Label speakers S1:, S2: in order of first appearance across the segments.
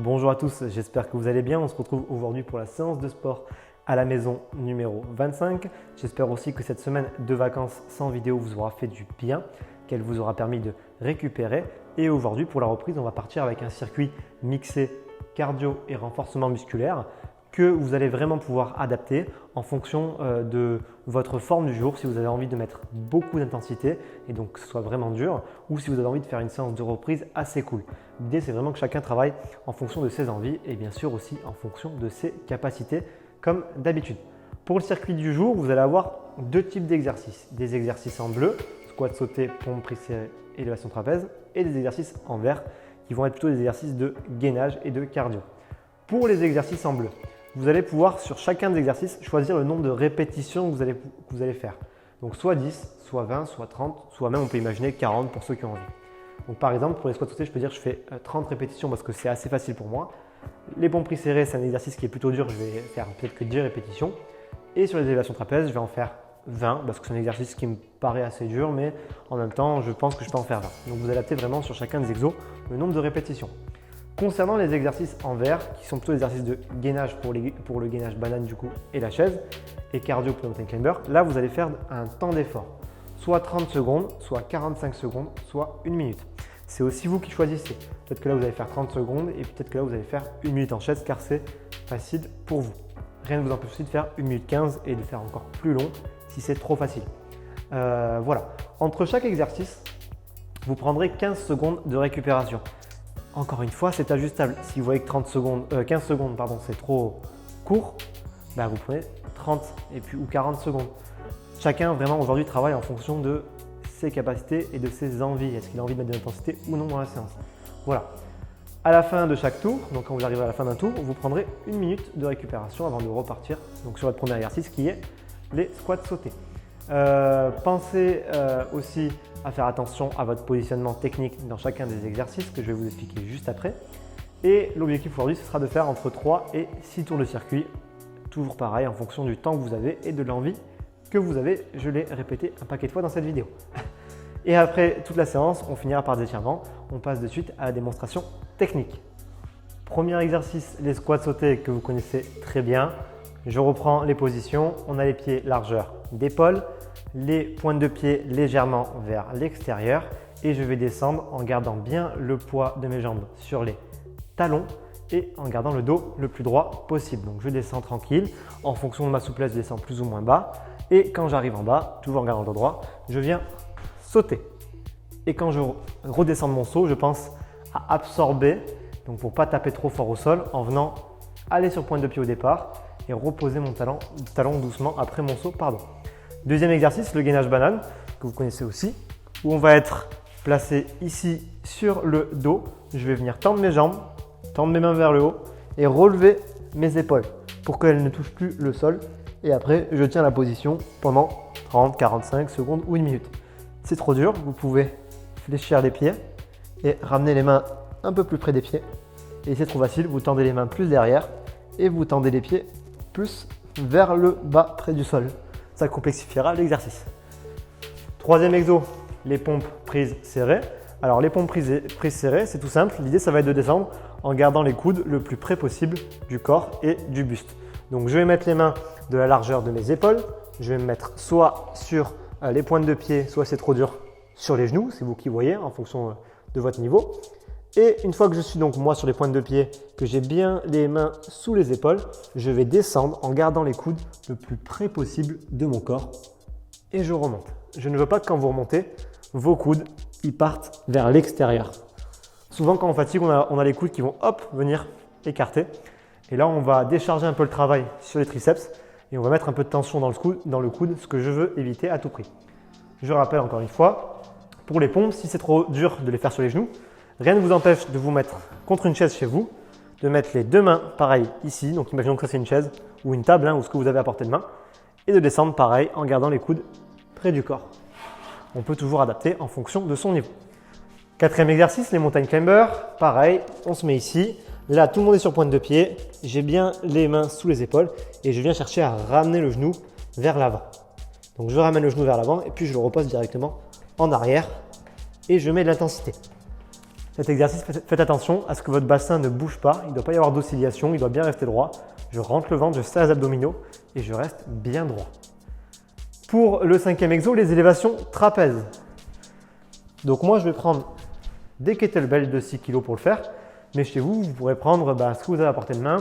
S1: Bonjour à tous, j'espère que vous allez bien. On se retrouve aujourd'hui pour la séance de sport à la maison numéro 25. J'espère aussi que cette semaine de vacances sans vidéo vous aura fait du bien, qu'elle vous aura permis de récupérer. Et aujourd'hui pour la reprise, on va partir avec un circuit mixé cardio et renforcement musculaire que vous allez vraiment pouvoir adapter en fonction de votre forme du jour, si vous avez envie de mettre beaucoup d'intensité et donc que ce soit vraiment dur, ou si vous avez envie de faire une séance de reprise assez cool. L'idée, c'est vraiment que chacun travaille en fonction de ses envies et bien sûr aussi en fonction de ses capacités comme d'habitude. Pour le circuit du jour, vous allez avoir deux types d'exercices. Des exercices en bleu, squat sauté, pompe prise serrée, élévation trapèze, et des exercices en vert qui vont être plutôt des exercices de gainage et de cardio. Pour les exercices en bleu, vous allez pouvoir sur chacun des exercices choisir le nombre de répétitions que vous allez faire. Donc soit 10, soit 20, soit 30, soit même on peut imaginer 40 pour ceux qui ont envie. Donc par exemple pour les squats sautés, je peux dire que je fais 30 répétitions parce que c'est assez facile pour moi. Les pompes prises serrées, c'est un exercice qui est plutôt dur, je vais faire peut-être que 10 répétitions. Et sur les élévations trapèzes, je vais en faire 20 parce que c'est un exercice qui me paraît assez dur, mais en même temps, je pense que je peux en faire 20. Donc vous adaptez vraiment sur chacun des exos le nombre de répétitions. Concernant les exercices en vert, qui sont plutôt des exercices de gainage pour le gainage banane du coup et la chaise, et cardio pour le mountain climber, là vous allez faire un temps d'effort, soit 30 secondes, soit 45 secondes, soit 1 minute. C'est aussi vous qui choisissez. Peut-être que là vous allez faire 30 secondes et peut-être que là vous allez faire 1 minute en chaise car c'est facile pour vous. Rien ne vous empêche aussi de faire 1 minute 15 et de faire encore plus long si c'est trop facile. Voilà. Entre chaque exercice, vous prendrez 15 secondes de récupération. Encore une fois, c'est ajustable. Si vous voyez que 15 secondes, c'est trop court, vous prenez 30 et puis, ou 40 secondes. Chacun vraiment aujourd'hui travaille en fonction de ses capacités et de ses envies. Est-ce qu'il a envie de mettre de l'intensité ou non dans la séance? Voilà. À la fin de chaque tour, donc quand vous arriverez à la fin d'un tour, vous prendrez 1 minute de récupération avant de repartir donc sur votre premier exercice qui est les squats sautés. Pensez aussi à faire attention à votre positionnement technique dans chacun des exercices que je vais vous expliquer juste après. Et l'objectif aujourd'hui, ce sera de faire entre 3 et 6 tours de circuit, toujours pareil en fonction du temps que vous avez et de l'envie que vous avez. Je l'ai répété un paquet de fois dans cette vidéo. Et après toute la séance, on finira par des étirements. On passe de suite à la démonstration technique. Premier exercice, les squats sautés que vous connaissez très bien. Je reprends les positions. On a les pieds largeur d'épaule, les pointes de pied légèrement vers l'extérieur et je vais descendre en gardant bien le poids de mes jambes sur les talons et en gardant le dos le plus droit possible. Donc je descends tranquille. En fonction de ma souplesse, je descends plus ou moins bas. Et quand j'arrive en bas, toujours en gardant le dos droit, je viens sauter. Et quand je redescends de mon saut, je pense à absorber, donc pour ne pas taper trop fort au sol, en venant aller sur pointe de pied au départ et reposer mon talon doucement après mon saut. Deuxième exercice, le gainage banane, que vous connaissez aussi, où on va être placé ici sur le dos. Je vais venir tendre mes jambes, tendre mes mains vers le haut et relever mes épaules pour qu'elles ne touchent plus le sol. Et après, je tiens la position pendant 30, 45 secondes ou 1 minute. C'est trop dur, vous pouvez fléchir les pieds et ramener les mains un peu plus près des pieds. Et c'est trop facile, vous tendez les mains plus derrière et vous tendez les pieds plus vers le bas près du sol. Ça complexifiera l'exercice. Troisième exo, les pompes prises serrées. Alors les pompes prises serrées, c'est tout simple. L'idée, ça va être de descendre en gardant les coudes le plus près possible du corps et du buste. Donc je vais mettre les mains de la largeur de mes épaules. Je vais me mettre soit sur les pointes de pied, soit c'est trop dur, sur les genoux. C'est vous qui voyez en fonction de votre niveau. Et une fois que je suis donc moi sur les pointes de pied, que j'ai bien les mains sous les épaules, je vais descendre en gardant les coudes le plus près possible de mon corps et je remonte. Je ne veux pas que quand vous remontez, vos coudes ils partent vers l'extérieur. Souvent quand on fatigue, on a les coudes qui vont venir écarter. Et là, on va décharger un peu le travail sur les triceps et on va mettre un peu de tension dans le coude, ce que je veux éviter à tout prix. Je rappelle encore une fois, pour les pompes, si c'est trop dur de les faire sur les genoux, rien ne vous empêche de vous mettre contre une chaise chez vous, de mettre les deux mains pareil ici, donc imaginons que ça c'est une chaise ou une table ou ce que vous avez à portée de main, et de descendre pareil en gardant les coudes près du corps. On peut toujours adapter en fonction de son niveau. Quatrième exercice, les mountain climbers, pareil, on se met ici. Là, tout le monde est sur pointe de pied, j'ai bien les mains sous les épaules et je viens chercher à ramener le genou vers l'avant. Donc je ramène le genou vers l'avant et puis je le repose directement en arrière et je mets de l'intensité. Cet exercice, faites attention à ce que votre bassin ne bouge pas. Il ne doit pas y avoir d'oscillation, il doit bien rester droit. Je rentre le ventre, je serre les abdominaux et je reste bien droit. Pour le 5e exo, les élévations trapèzes. Donc moi, je vais prendre des kettlebells de 6 kg pour le faire. Mais chez vous, vous pourrez prendre ce que vous avez à portée de main,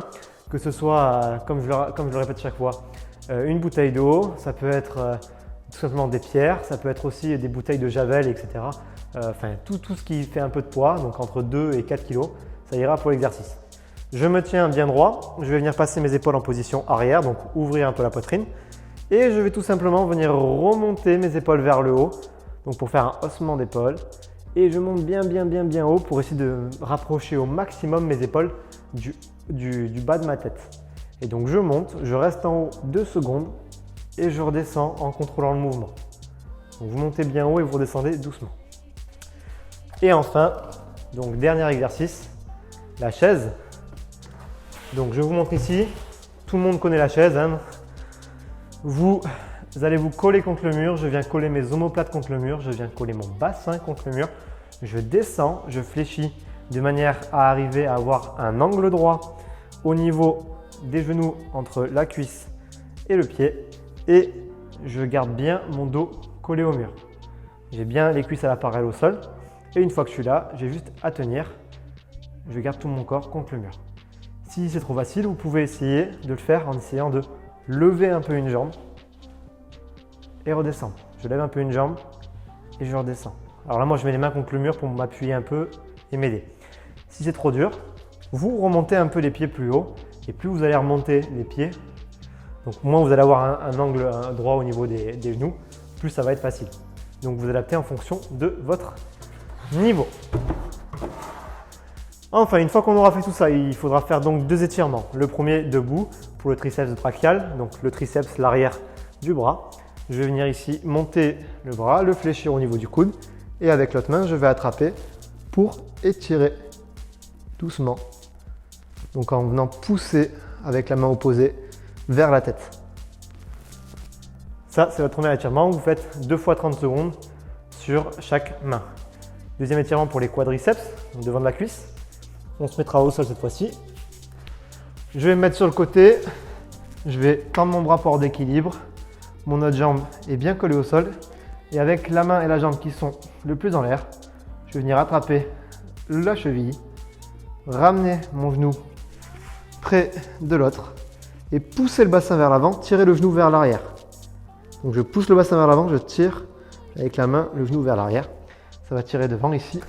S1: que ce soit, comme je le répète chaque fois, une bouteille d'eau, ça peut être tout simplement des pierres, ça peut être aussi des bouteilles de javel, etc. Enfin, tout ce qui fait un peu de poids, donc entre 2 et 4 kg, ça ira pour l'exercice. Je me tiens bien droit, je vais venir passer mes épaules en position arrière, donc ouvrir un peu la poitrine. Et je vais tout simplement venir remonter mes épaules vers le haut, donc pour faire un haussement d'épaule. Et je monte bien haut pour essayer de rapprocher au maximum mes épaules du bas de ma tête. Et donc je monte, je reste en haut 2 secondes et je redescends en contrôlant le mouvement. Donc vous montez bien haut et vous redescendez doucement. Et enfin, donc dernier exercice, la chaise. Donc je vous montre ici, tout le monde connaît la chaise. Vous allez vous coller contre le mur, je viens coller mes omoplates contre le mur, je viens coller mon bassin contre le mur, je descends, je fléchis de manière à arriver à avoir un angle droit au niveau des genoux entre la cuisse et le pied et je garde bien mon dos collé au mur. J'ai bien les cuisses à la parallèle au sol et une fois que je suis là, j'ai juste à tenir, je garde tout mon corps contre le mur. Si c'est trop facile, vous pouvez essayer de le faire en essayant de lever un peu une jambe et redescendre. Je lève un peu une jambe et je redescends. Alors là, moi, je mets les mains contre le mur pour m'appuyer un peu et m'aider. Si c'est trop dur, vous remontez un peu les pieds plus haut et plus vous allez remonter les pieds, donc moins vous allez avoir un angle droit au niveau des genoux, plus ça va être facile. Donc vous adaptez en fonction de votre niveau. Enfin, une fois qu'on aura fait tout ça, il faudra faire donc 2 étirements. Le premier debout pour le triceps brachial, donc le triceps, l'arrière du bras. Je vais venir ici monter le bras, le fléchir au niveau du coude et avec l'autre main, je vais attraper pour étirer doucement. Donc en venant pousser avec la main opposée vers la tête. Ça, c'est votre premier étirement. Vous faites 2 fois 30 secondes sur chaque main. Deuxième étirement pour les quadriceps, donc devant de la cuisse. On se mettra au sol cette fois-ci. Je vais me mettre sur le côté. Je vais tendre mon bras pour avoir d'équilibre. Mon autre jambe est bien collée au sol. Et avec la main et la jambe qui sont le plus en l'air, je vais venir attraper la cheville, ramener mon genou près de l'autre et pousser le bassin vers l'avant, tirer le genou vers l'arrière. Donc je pousse le bassin vers l'avant, je tire avec la main le genou vers l'arrière. Ça va tirer devant ici.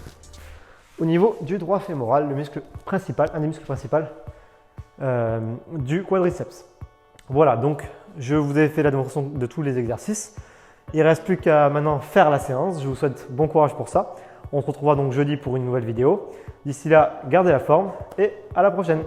S1: Au niveau du droit fémoral, le muscle principal, un des muscles principaux du quadriceps. Voilà, donc je vous ai fait la démonstration de tous les exercices. Il ne reste plus qu'à maintenant faire la séance. Je vous souhaite bon courage pour ça. On se retrouvera donc jeudi pour une nouvelle vidéo. D'ici là, gardez la forme et à la prochaine.